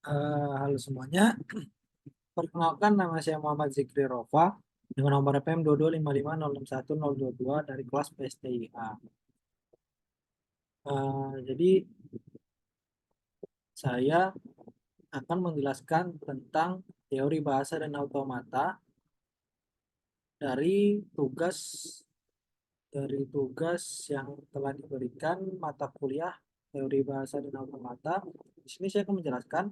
Halo semuanya, perkenalkan nama saya Muhammad Zikri Rofa dengan nomor PM 225506102 dari kelas PSTIA. Jadi saya akan menjelaskan tentang teori bahasa dan automata dari tugas yang telah diberikan mata kuliah teori bahasa dan automata. Di sini saya akan menjelaskan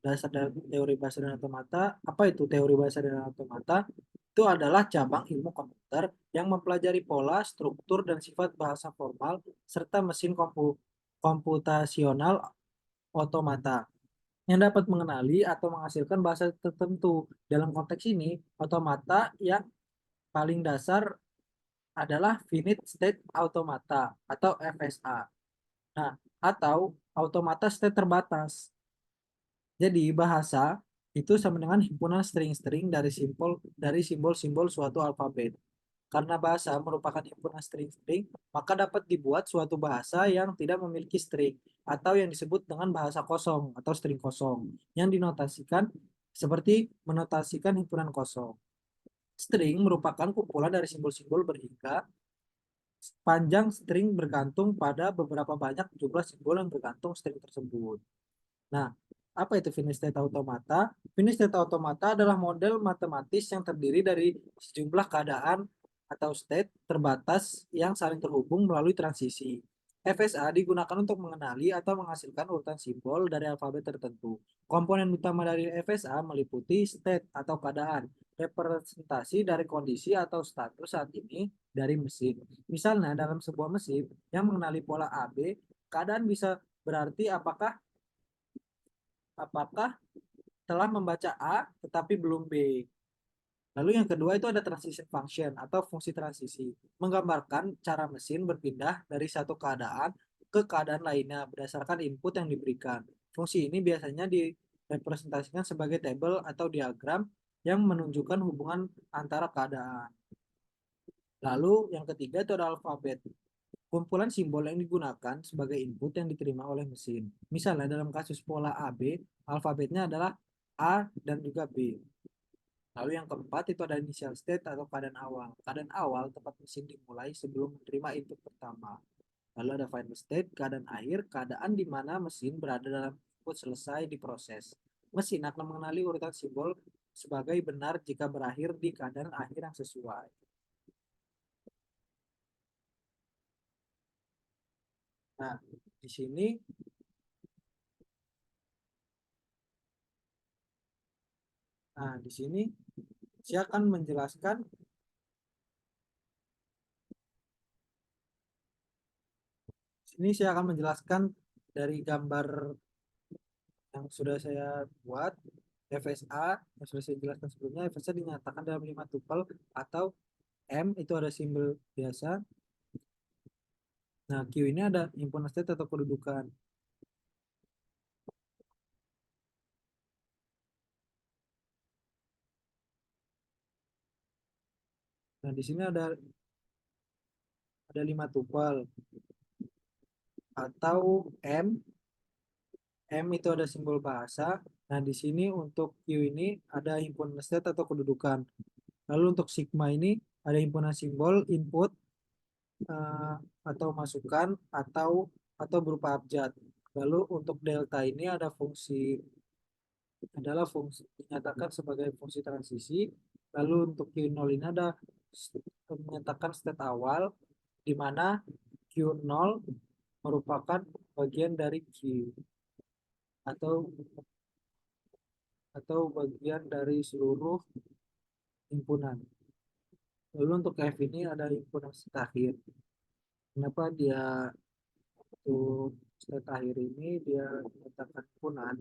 dasar dari teori bahasa dan automata. Apa itu teori bahasa dan automata? Itu adalah cabang ilmu komputer yang mempelajari pola, struktur, dan sifat bahasa formal serta mesin komputasional otomata yang dapat mengenali atau menghasilkan bahasa tertentu. Dalam konteks ini, otomata yang paling dasar adalah finite state automata atau FSA. Nah, atau automata state terbatas. Jadi bahasa itu sama dengan himpunan string-string dari simbol-simbol suatu alfabet. Karena bahasa merupakan himpunan string-string, maka dapat dibuat suatu bahasa yang tidak memiliki string atau yang disebut dengan bahasa kosong atau string kosong yang dinotasikan seperti menotasikan himpunan kosong. String merupakan kumpulan dari simbol-simbol berhingga panjang string bergantung pada beberapa banyak jumlah simbol yang bergantung string tersebut. Nah, apa itu finite state automata? Finite state automata adalah model matematis yang terdiri dari sejumlah keadaan atau state terbatas yang saling terhubung melalui transisi. FSA digunakan untuk mengenali atau menghasilkan urutan simbol dari alfabet tertentu. Komponen utama dari FSA meliputi state atau keadaan, representasi dari kondisi atau status saat ini dari mesin. Misalnya dalam sebuah mesin yang mengenali pola AB, keadaan bisa berarti apakah apakah telah membaca A tetapi belum B. Lalu yang kedua itu ada transition function atau fungsi transisi, menggambarkan cara mesin berpindah dari satu keadaan ke keadaan lainnya berdasarkan input yang diberikan. Fungsi ini biasanya direpresentasikan sebagai tabel atau diagram yang menunjukkan hubungan antara keadaan. Lalu yang ketiga itu ada alfabet, kumpulan simbol yang digunakan sebagai input yang diterima oleh mesin. Misalnya dalam kasus pola AB, alfabetnya adalah A dan juga B. Lalu yang keempat itu ada initial state atau keadaan awal. Keadaan awal tempat mesin dimulai sebelum menerima input pertama. Lalu ada final state, keadaan akhir, keadaan di mana mesin berada dalam input selesai diproses. Mesin akan mengenali urutan simbol sebagai benar jika berakhir di keadaan akhir yang sesuai. Nah, di sini di sini saya akan menjelaskan dari gambar yang sudah saya buat. FSA yang sudah saya jelaskan sebelumnya, FSA dinyatakan dalam 5 tupel atau M itu ada simbol biasa. Nah, Q ini ada himpunan state atau kedudukan. Nah, di sini ada 5 tupel atau M. M itu ada simbol bahasa. Nah, di sini untuk Q ini ada himpunan state atau kedudukan. Lalu untuk sigma ini ada himpunan simbol input eh, atau masukan atau berupa abjad. Lalu untuk delta ini adalah fungsi dinyatakan sebagai fungsi transisi. Lalu untuk Q0 ini ada menyatakan state awal di mana Q0 merupakan bagian dari Q atau bagian dari seluruh himpunan. Lalu untuk F ini ada himpunan state akhir. Kenapa dia untuk state akhir ini dia menyatakan himpunan?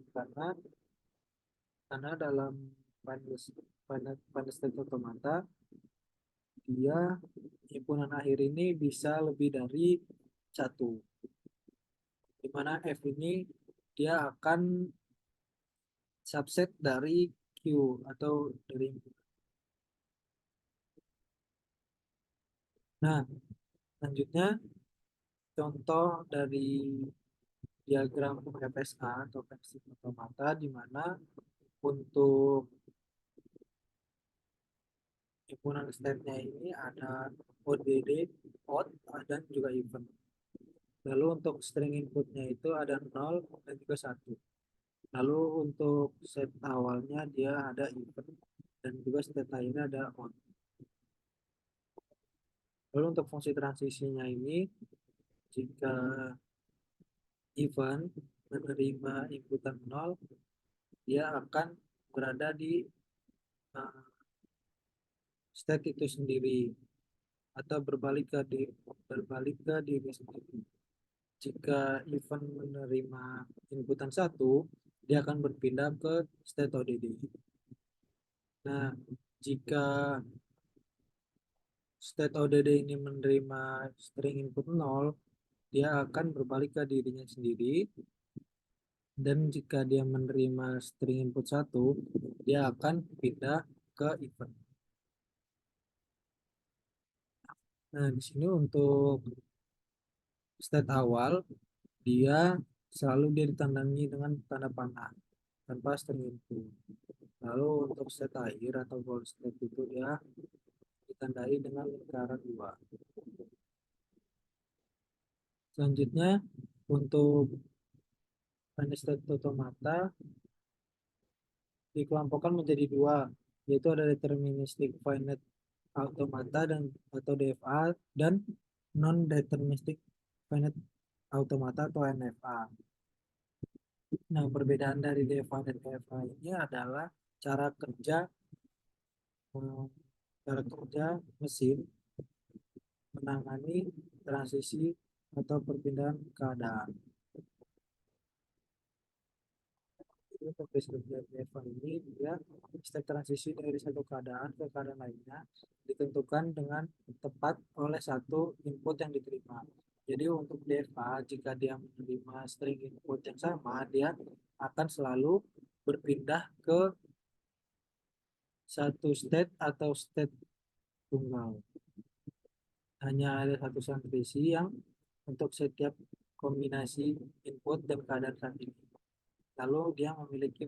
Karena dalam State Automata dia himpunan akhir ini bisa lebih dari satu, di mana F ini dia akan subset dari Q atau dari. Nah, selanjutnya contoh dari diagram FSA atau versi automata, di mana untuk himpunan state-nya ini ada ODD, odd, dan juga even. Lalu untuk string inputnya itu ada 0 dan juga 1. Lalu untuk set awalnya dia ada even dan juga state akhirnya ada odd. Lalu untuk fungsi transisinya ini, jika even menerima inputan 0, dia akan berada di uh, state itu sendiri atau berbalik ke diri sendiri. Jika even menerima inputan 1, dia akan berpindah ke state ODD. Nah, jika state ODD ini menerima string input 0, dia akan berbalik ke dirinya sendiri. Dan jika dia menerima string input 1, dia akan pindah ke even. Nah, di sini untuk state awal, dia selalu dia ditandangi dengan tanda panah tanpa string input. Lalu untuk state akhir atau goal state itu dia ditandai dengan lingkaran 2. Selanjutnya untuk finite state automata dikelompokkan menjadi 2, yaitu ada deterministic finite automata dan atau DFA dan non deterministic finite automata atau NFA. Nah, perbedaan dari DFA dan DFA ini adalah cara kerja eh, cara kerja mesin menangani transisi atau perpindahan keadaan. Untuk deskripsi DFA ini, dia step transisi dari satu keadaan ke keadaan lainnya ditentukan dengan tepat oleh satu input yang diterima. Jadi untuk DFA, jika dia menerima string input yang sama, dia akan selalu berpindah ke satu state atau state tunggal. Hanya ada satu transisi yang untuk setiap kombinasi input dan keadaan saat ini. Lalu dia memiliki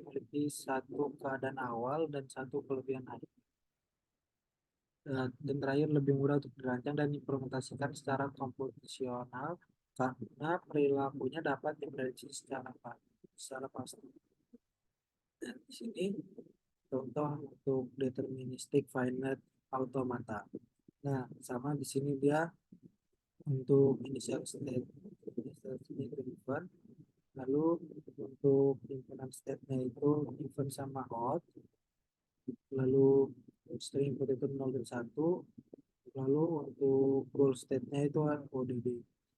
satu keadaan awal dan satu kelebihan akhir. Dan terakhir lebih mudah untuk dirancang dan diimplementasikan secara komputasional karena perilakunya dapat diprediksi secara pasti. Dan di sini contoh untuk deterministic finite automata. Nah, sama di sini dia untuk initial state given. Lalu untuk himpunan state-nya itu even sama odd. Lalu string input itu 0 dan 1. Lalu untuk goal state-nya itu ODD.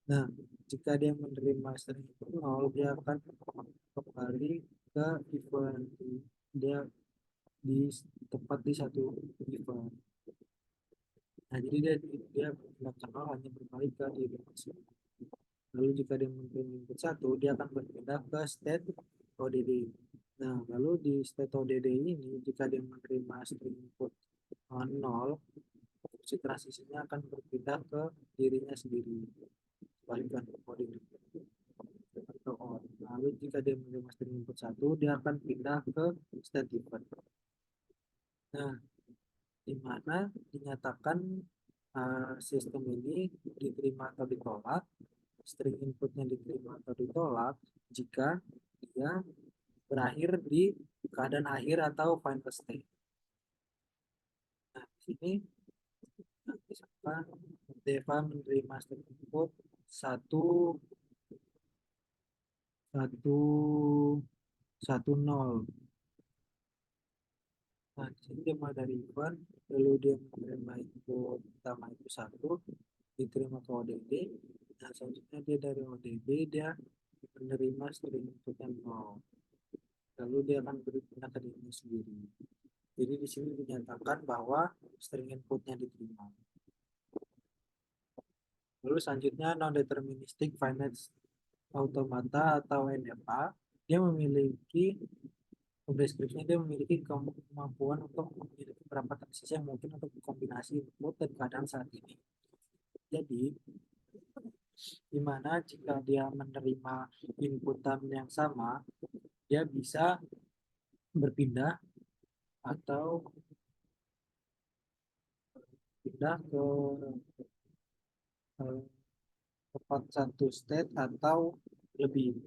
Nah, jika dia menerima string input 0, dia akan kembali ke even. Dia di tepat di satu even. Nah, jadi dia kenal hanya berbalik ke diri masing. Lalu jika dia menerima input 1, dia akan berpindah ke state ODD. Nah, lalu di state ODD ini, jika dia menerima string input 0, fungsi transisinya akan berpindah ke dirinya sendiri. Balikan ODD. Atau on. Lalu jika dia menerima string input 1, dia akan pindah ke state event. Nah, di mana dinyatakan sistem ini diterima atau ditolak, string inputnya diterima atau ditolak jika dia berakhir di keadaan akhir atau final state. Nah, di sini misalkan Deva menerima string input satu satu satu nol. Nah, di sini dia mulai dari event, lalu dia menerima input pertama itu 1, diterima ke ODD. Nah, selanjutnya dia dari ODD dia menerima string input yang 0. Lalu dia akan berpindah ke dirinya sendiri. Jadi di sini dinyatakan bahwa string inputnya diterima. Lalu selanjutnya non-deterministic finite automata atau NFA, dia memiliki deskripsinya, dia memiliki kemampuan untuk memiliki beberapa transisi yang mungkin untuk kombinasi input dan keadaan saat ini. Jadi di mana jika dia menerima inputan yang sama, dia bisa berpindah atau pindah ke eh, tepat satu state atau lebih.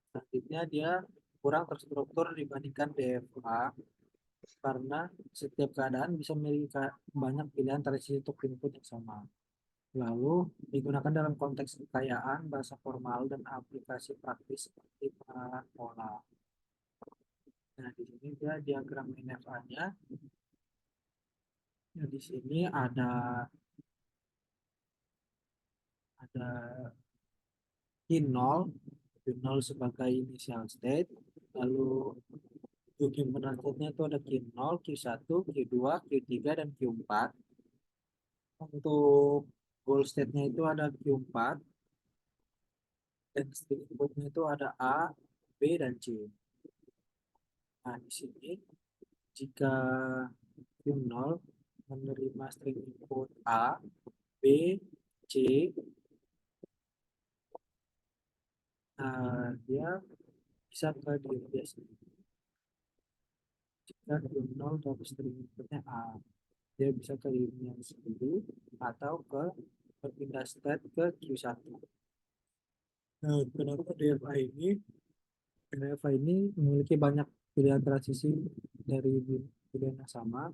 Selanjutnya dia kurang terstruktur dibandingkan DFA karena setiap keadaan bisa memiliki banyak pilihan transisi untuk input yang sama. Lalu digunakan dalam konteks kekayaan, bahasa formal, dan aplikasi praktis seperti pengenalan pola. Nah, di sini dia diagram NFA-nya. Nah, di sini ada Q0, Q0 sebagai initial state, lalu document state-nya itu ada Q0, Q1, Q2, Q3, dan Q4. Untuk goal state-nya itu ada Q4, dan string input-nya itu ada A, B, dan C. Nah, di sini jika Q0 menerima string input A, B, C, dia bisa ke diri dia sendiri. Jika Q0 dari string inputnya A, dia bisa ke dirinya sendiri atau ke berpindah state ke Q1. Nah, kenapa DFA ini memiliki banyak pilihan transisi dari pilihan yang sama.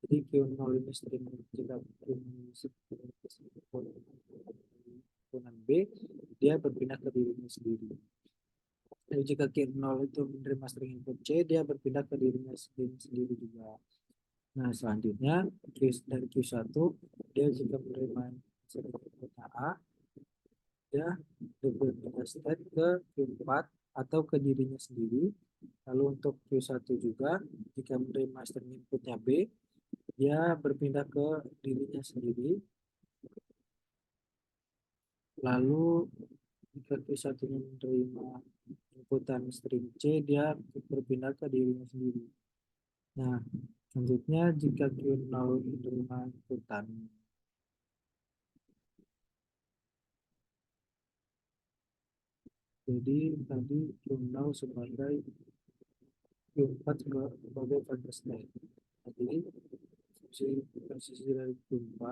Jadi Q0 ini string jika dengan B, dia berpindah ke dirinya sendiri. Dan jika Q0 itu menerima string input C, dia berpindah ke dirinya sendiri juga. Nah, selanjutnya dari Q1, dia jika menerima string input A, dia berpindah state ke Q4 atau ke dirinya sendiri. Lalu untuk Q1 juga, jika menerima string inputnya B, dia berpindah ke dirinya sendiri. Lalu jika Q1 menerima inputan string C, dia berpindah ke dirinya sendiri. Nah, selanjutnya jika Q0 menerima inputan, jadi tadi Q0 sebagai Q4 sebagai further state. Jadi fungsi transisi dari Q4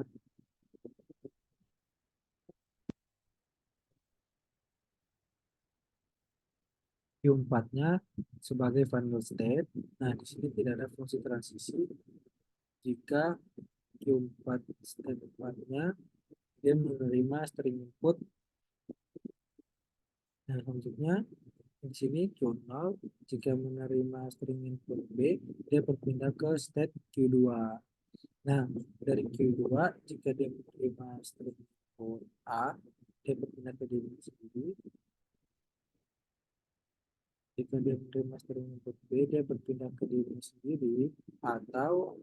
Q4-nya sebagai final state. Nah, di sini tidak ada fungsi transisi jika Q4 state 4-nya dia menerima string input. Nah, selanjutnya di sini Q0 jika menerima string input B, dia berpindah ke state Q2. Nah, dari Q2 jika dia menerima string input A, dia berpindah ke diri sendiri. Jika dia menerima string input B, dia berpindah ke diri sendiri, atau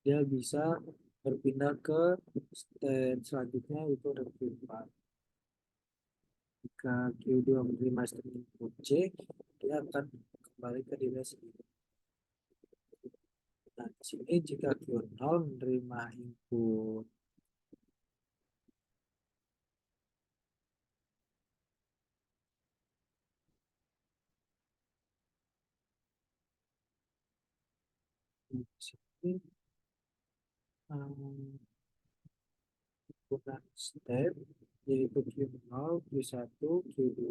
dia bisa berpindah ke state selanjutnya itu ada Q4. Jika Q2 menerima string input C, dia akan kembali ke diri sendiri. Nah, di sini jika Q0 menerima input di sini bukan step yaitu Q0, Q1, Q2,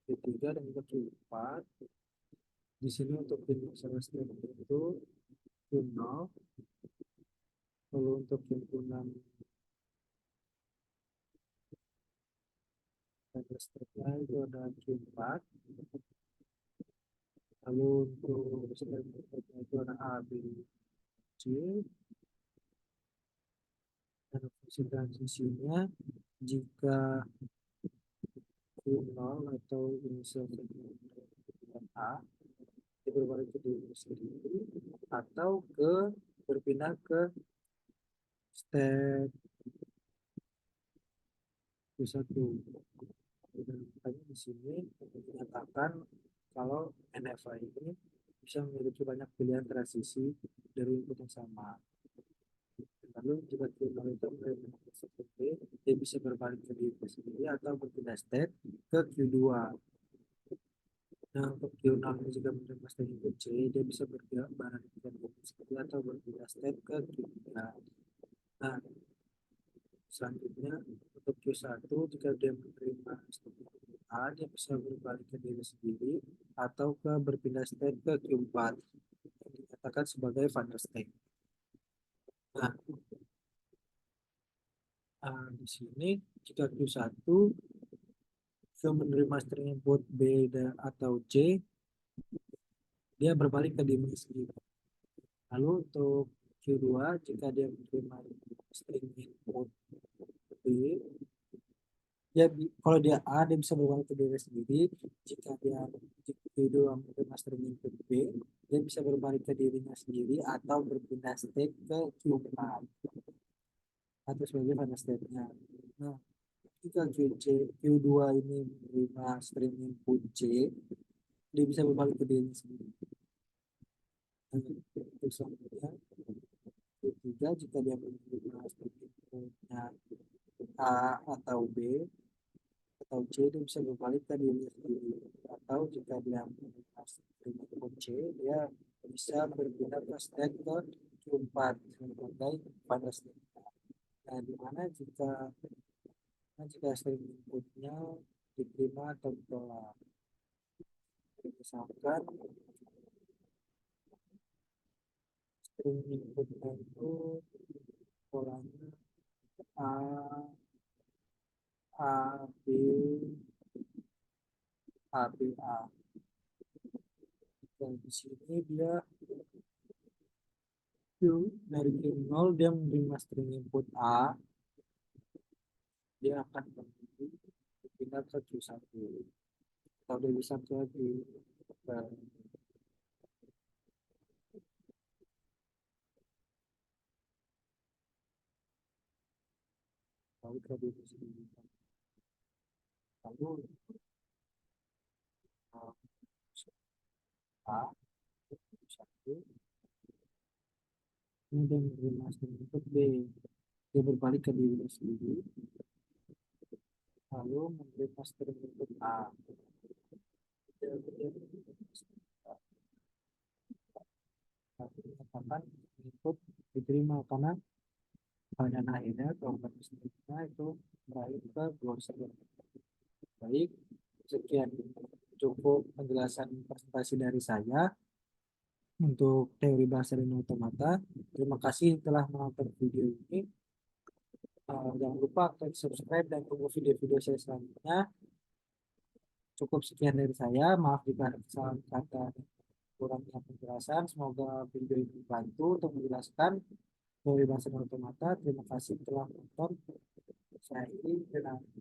Q3, dan juga Q4. Di sini untuk penyelesaian step itu Q0, lalu untuk himpunan pada stepnya itu ada Q4, lalu untuk step berikutnya itu ada A, B, C, dan fungsi transisinya jika Q0 atau inisial dengan A dia berbalik ke diri sendiri atau berpindah ke step Q1. Dan makanya di sini dinyatakan kalau NFA ini bisa memiliki banyak pilihan transisi dari input yang sama. Lalu jika Q0 itu menerima input B, dia bisa berbalik ke diri sendiri atau berpindah state ke Q2. Nah, untuk Q0 jika menerima state input C, dia bisa berbalik ke diri sendiri atau berpindah state ke Q3. Nah, selanjutnya untuk Q1 jika dia menerima state input A, dia bisa berbalik ke diri sendiri atau ke berpindah state ke Q4 yang dikatakan sebagai final state. Nah, di sini jika Q1 menerima string input B atau C, dia berbalik ke dirinya sendiri. Lalu untuk Q2 jika dia menerima string input B, kalau dia A dia bisa berbalik ke diri sendiri. Jika dia Q2 menerima string input B, dia bisa berbalik ke dirinya sendiri atau berpindah state ke Q4 atau sebagai final state-nya. Nah, jika Q2 ini menerima string input C, dia bisa berbalik ke dirinya sendiri. Untuk selanjutnya, ketiga jika dia menerima string inputnya A atau B atau C, dia bisa berbalik ke dirinya sendiri. Atau jika dia menerima string input C, dia bisa berpindah ke state ke Q4 sebagai pada state. Nah, dimana jika string inputnya diterima atau ditolak. Misalkan string inputnya itu polanya A, A, B, A, B, A. Dan di sini dia dari Q0 dia menerima string input A, dia akan pindah ke Q1 atau dia bisa ke lalu ke Q1. Lalu A Q1 ini dia menerima string input B, dia berbalik ke dirinya sendiri lalu menerima string input A. Katakan input diterima karena dan akhirnya kelompok selanjutnya itu berakhir ke browser. Baik, sekian cukup penjelasan presentasi dari saya untuk teori bahasa dan otomata. Terima kasih telah menonton video ini. Jangan lupa klik subscribe dan tunggu video-video saya selanjutnya. Cukup sekian dari saya. Maaf jika ada kesalahan kata kurangnya penjelasan. Semoga video ini membantu untuk menjelaskan teori bahasa dan otomata. Terima kasih telah menonton. Saya ini